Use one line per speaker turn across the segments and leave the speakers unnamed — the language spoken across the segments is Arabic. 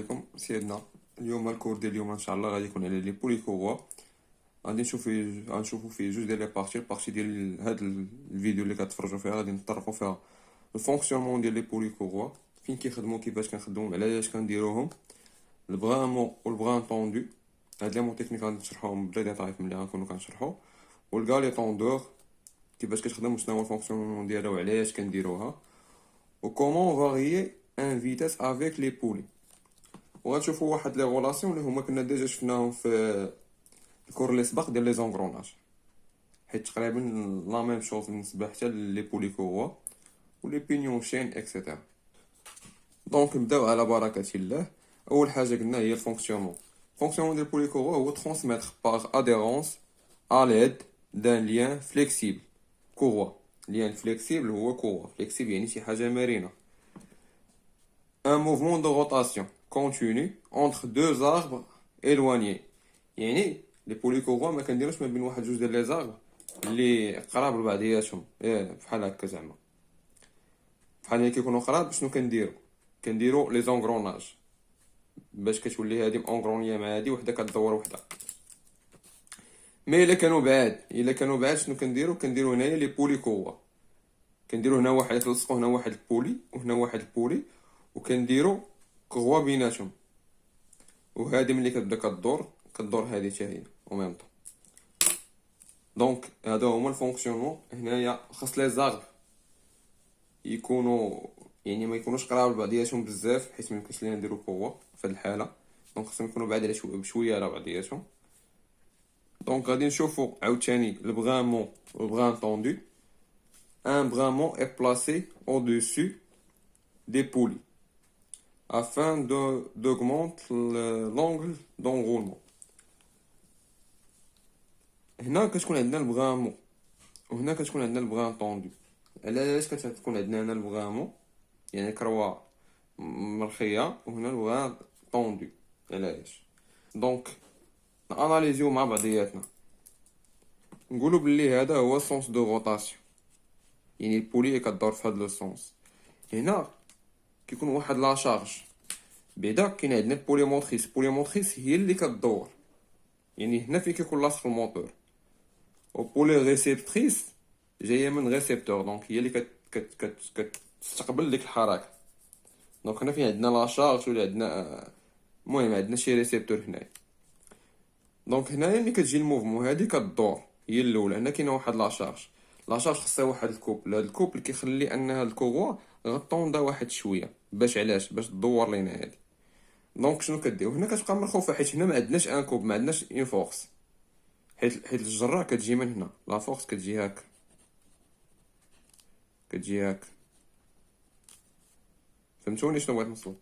عليكم سيدنا. اليوم الكور ديال اليوم ان شاء الله غادي يكون على لي بولي كوروا. غنشوفوا فيه جوج ديال لي بارتي ديال هاد الفيديو اللي كتفرجوا فيها غادي نطرقوا فيها الفونكسيونمون ديال لي بولي كوروا، فين كيخدموا، كيفاش كنخدموا، علاش كنديروهم، البغامون والبغان طوندو. هاد لي مون تكنيك غادي نشرحوهم بلا ديتاي ملي غنكونوا كنشرحوا. والكالي طوندور كيفاش كتخدم وشنو هو الفونكسيونمون ديالها وعلاش كنديروها. وكومون فاريي ان فيتاس افيك لي بولي. وغتشوفوا واحد لي غولاسيون اللي هما كنا ديجا شفناهم في الكور اللي سبق ديال لي زونغروناج، حيت تقريبا لا ميم شوز بالنسبه حتى لي بولي كوروا ولي بينيون شين اكسيتيرا. دونك نبداو على بركه الله. اول حاجه قلنا هي الفونكسيونمون. الفونكسيونمون ديال بولي كوروا هو ترانسميتر باغ اديرونس ا ليد دان ليان فليكسيبل كوروا. ليان فليكسيبل هو كوروا فليكسيبل يعني شي حاجه مرنه. un mouvement de rotation continu entre deux arbres éloignés. يعني لي بوليكوروا ما كنديروش ما بين واحد جوج ديال لي زاربر اللي قراب لبعضياتهم، بحال هكا زعما بحال ملي كيكونوا قراب. شنو كنديرو لي زونغروناج باش كتولي هادي اونغرونيه مع هادي وحده كدور وحده. مي الا كانوا بعاد شنو كنديرو هنايا لي بوليكوروا. كنديرو هنا واحد، كنلصقو هنا واحد البولي وهنا واحد البولي وكنديرو كغوا بيناتهم، وهادي ملي كتبدا كدور هادي حتى هي او ميم طون. دونك هذا هما الفونكسيونمون. هنايا خاص لي زارب يكونوا يعني ما يكونوش قراب لبعضياتهم بزاف، حيت ما يمكنش لينا نديرو قوه في هاد الحاله. دونك خاصهم يكونوا بعاد على بشويه على بعضياتهم. دونك غادي نشوفوا عاوتاني البغامون والبغان طوندو. ان بغامون est placé au-dessus des poulies afin d'augmenter l'angle d'enroulement. هنا كتكون عندنا البغامون وهنا كتكون عندنا البغان طوندو. علاش كتكون عندنا هنا البغامون يعني كروا مرخيه وهنا البغان طوندو؟ علاش؟ دونك ناناليزيو مع بعضياتنا. نقولوا بلي هذا هو سونس دو روتاسيون، يعني البولي كدور في هذا لو سونس. هنا كيكون واحد لا شارج، بعدا كاين عندنا البوليموتريس هي اللي كدور، يعني هنا فين كيكون لاصق الموتور. و بولي ريسيبتريس جايه من ريسيبتور، دونك هي اللي كتستقبل ديك الحركه. دونك هنا فين عندنا لا شارج ولا عندنا المهم عندنا شي ريسيبتور هنايا. دونك هنايا ملي كتجي الموفمون هادي كدور هي الاولى. هنا كاينه واحد لا شارج خاصها واحد الكوبل. هاد الكوبل كيخلي ان هاد الكوروا غطوندا واحد شويه باش باش تدور لينا هادي. دونك شنو كدير هنا؟ كتبقى مرخوفه حيت هنا ما عندناش ان كوب، ما عندناش اون فورس، حيت الجره كتجي من هنا، لا فورس كتجي هاك فهمتوني شنو بغيت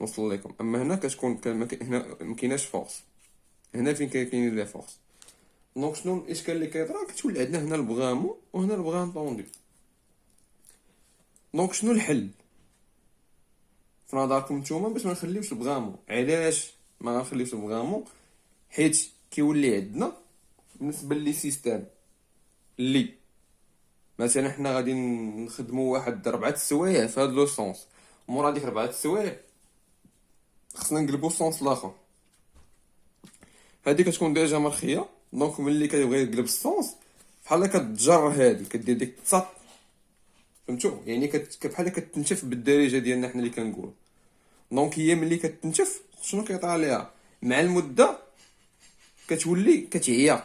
نوصل لكم؟ اما هنا كتكون هنا ما كايناش فورس، هنا فين كاينين لي فورس. دونك شنو الاشكال اللي كيطرا؟ كتولي عندنا هنا البغامون وهنا البغان طوندو. دونك شنو الحل في نظركم نتوما باش ما نخليوش البغامون؟ علاش ما نخليوش البغامون؟ حيت كيولي عندنا بالنسبه لي سيستم اللي مثلا حنا غادي نخدموا واحد 4 السوايع في هذا لو سونس، مورا ديك 4 السوايع خصنا نقلبوا السونس الاخر. هذه كتكون ديجا مرخيه، دونك ملي كيبغي يقلب السونس بحال كتجر هذه كدير ديك التصط، فهمتوا؟ يعني بحال كتنشف بالدارجه ديالنا حنا اللي كنقول. دونك هي ملي كتنشف شنو كيطرى ليها مع المده؟ كتولي كتعيا،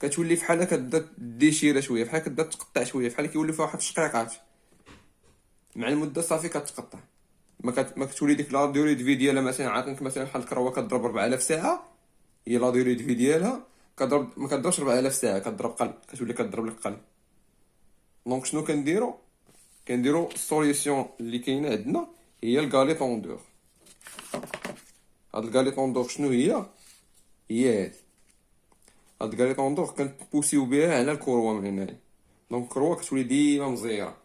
كتولي بحال كتبدا ديشيره شويه، بحال كتبدا تقطع شويه، بحال كيولي فيها واحد الشقيقات. مع المده صافي كتقطع، ما كتولي ديك لا دوري دو في ديالها. مثلا عاطينك مثلا بحال الكروه كضرب 4000 ساعه، هي لا دوري دو في ديالها كضرب ما كضربش 4000 ساعه، كضرب قل، كتولي كضرب لك قل. دونك شنو كنديرو السوليسيون اللي كاينه عندنا هي الكالي طوندور. هاد الكالي طوندور شنو هي هادي؟ هاد الكالي طوندور كنبوسيو بها على الكروه من هنايا. دونك الكروه كتولي ديما مزيره.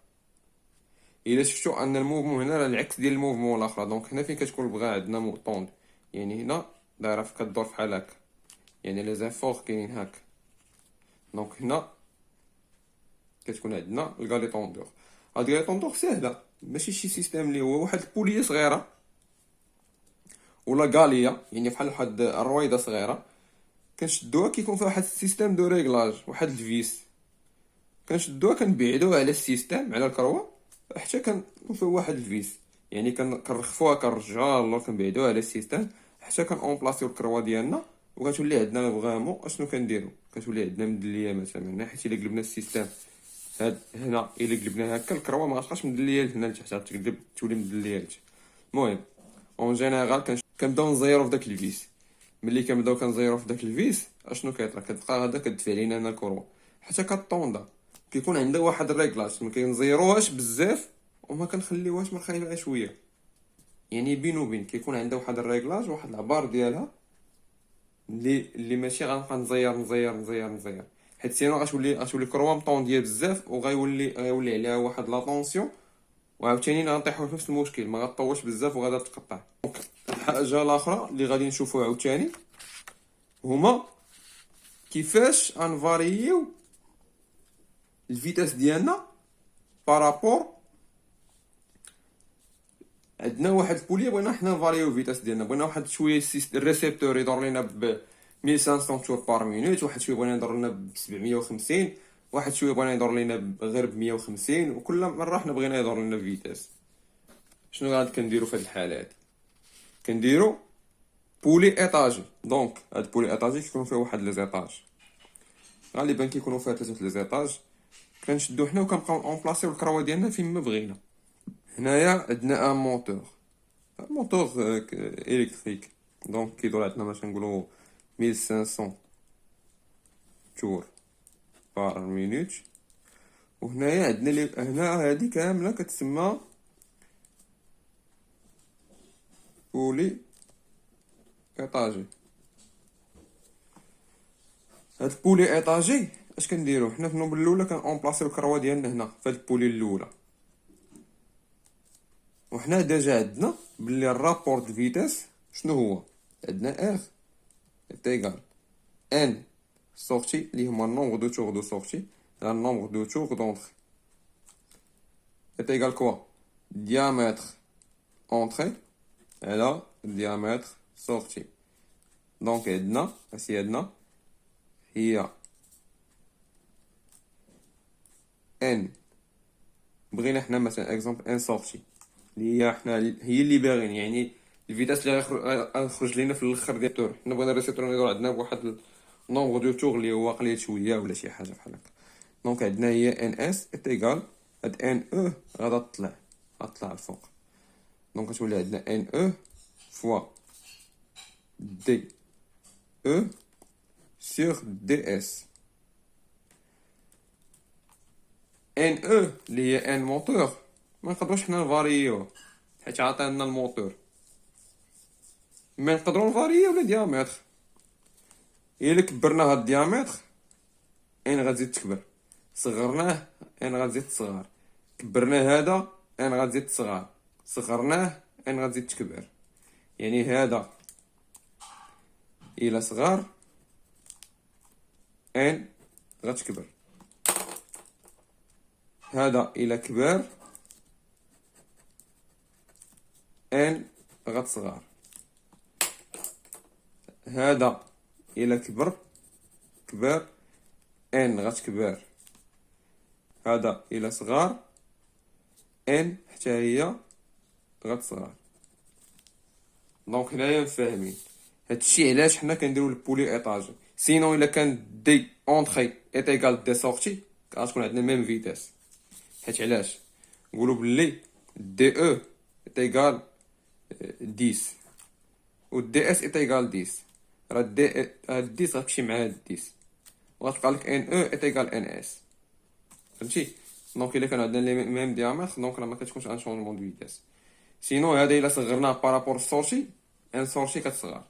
الا شفتوا ان الموفمون هنا راه العكس ديال الموفمون الاخرى، دونك هنا فين كتكون البغا عندنا طوند، يعني هنا دايره كدور بحال هكا، يعني لي زافور كاينين هكا. دونك هنا كتكون عندنا الكالي طوندور. هاد الكالي طوندور ساهله، ماشي شي سيستيم اللي هو واحد البوليه صغيره ولا غاليه، يعني بحال واحد الرويضه صغيره، كنشدوها كيكون فيها واحد السيستيم دو ريغلاج، واحد الفيس، كنشدوها كنبعدوها على السيستيم على الكروه حتى كنكون فيه واحد الفيس، يعني كنرخفوها كنرجعوها للور كنبعدوها على السيستيم حتى كنأومبلاسيو الكروه ديالنا، وكتولي عندنا فريمون اشنو كنديرو، كتولي عندنا مدليه مثلا، حيت الا قلبنا السيستيم هاد هنا، الا قلبنا هكا الكروه ما غتبقاش مدليه لهنا لتحت، غتقلب تولي مدليه لتحت. المهم اون جينيرال كنبداو نزيرو في داك الفيس. ملي كنبداو كنزيرو في داك الفيس اشنو كيطرا، كتبقى غادا كدفع لينا هنا الكروه حتى كطوندا، كيكون عندها واحد الريكلاج، ما كنزيروهاش بزاف وما كنخليوهاش مرخيبه شويه، يعني بين وبين كيكون عندها واحد الريكلاج، واحد العبار ديالها اللي ماشي غنبقى نزير، حيت سينو غتولي الكروه مطونديه بزاف، غيولي عليها واحد لا طونسيون، وعاوتاني غنطيحو في نفس المشكل، ما غطولش بزاف وغادا تقطع. دونك الحاجه الاخرى اللي غادي نشوفوها عاوتاني هما كيفاش غنفاريو الفيتاس ديالنا بارابور. عندنا واحد البولي بغينا حنا نفاريو الفيتاس ديالنا، بغينا واحد شويه الريسيبتور يدور لينا ب 1500 تور بار مينوت، واحد شويه بغينا يدور لنا ب 750، واحد شويه بغينا يدور لينا غير ب 150، وكل مره حنا بغينا يدور لنا فيتاس. شنو غادي كنديرو في هاد الحاله هادي؟ كنديرو بولي ايطاجي. دونك هاد بولي ايطاجي كيكون فيه واحد لي زيطاج، غالبا كيكونوا فيها 3 لي زيطاج، كنشدو حنا وكنبقاو اونبلاسيو الكروه ديالنا فين ما بغينا. هنايا عندنا ان موتور الكتريك، دونك كيدور عندنا مثلا نقولوا 1500 تور بار مينوت. وهنايا عندنا هنا هذه كامله كتسمى بولي ايطاجي. هاد البولي ايطاجي اش كنديرو حنا؟ في النوبه الاولى كنأومبلاسيو الكروه ديالنا هنا في هاد البولي الاولى، وحنا ديجا عندنا بلي الرابور د فيتاس شنو هو؟ عندنا ار ايغال ان sortie اللي هما النومبر دو تور دو سورتي على النومبر دو تور دونتري، est égal quoi؟ diamètre entrée على diamètre sortie. دونك عندنا اش عندنا هي ان، بغينا حنا مثلا اكزومبل ان سورتي اللي هي حنا هي اللي باغيين، يعني الفيتاس اللي غيخرج لينا في الاخر ديال التور، حنا بغينا الريسيبتور يدور عندنا بواحد نومبر دو تور اللي هو قليل شويه ولا شي حاجه بحال هكا. دونك عندنا هي ان اس ايغال هاد ان او غادا تطلع الفوق، دونك غتولي عندنا ان او فوا دي او سور دي اس. ان او اللي هي ان موتور ما نقدروش حنا نفاريوه حيت عطانا الموتور، ما نقدروا نفاريوه ولا ديامتر. الا كبرنا هاد الديامتر ان غتزيد تكبر، صغرناه ان غتزيد تصغر، كبرناه هذا ان غتزيد تصغر، صغرناه ان غتزيد تكبر. يعني هذا الى صغر ان غتكبر، هذا الى كبر ان غتصغر، هذا الى كبر ان غتكبر، هذا الى صغار ان حتى هي غتصغر. دونك هنايا فاهمين هادشي علاش حنا كنديرو البولي ايطاجي. سينو الا كان دي اونطري ايت ايغال دي سورتي غتكون عندنا ميم فيتاس، حيت علاش نقولوا بلي دي او ايت ايغال 10 و دي اس ايت ايغال 10، راه دي هاد 10 غتمشي مع هاد 10 وغتبقى لك ان او ايت ايغال ان اس، فهمتي؟ دونك الا كان عندنا لي ميم ديامتر دونك راه ما كتكونش ان شونجمون دو فيتاس. سينو هذا الا صغرناه بارابور السورتي ان سورتي كتصغر،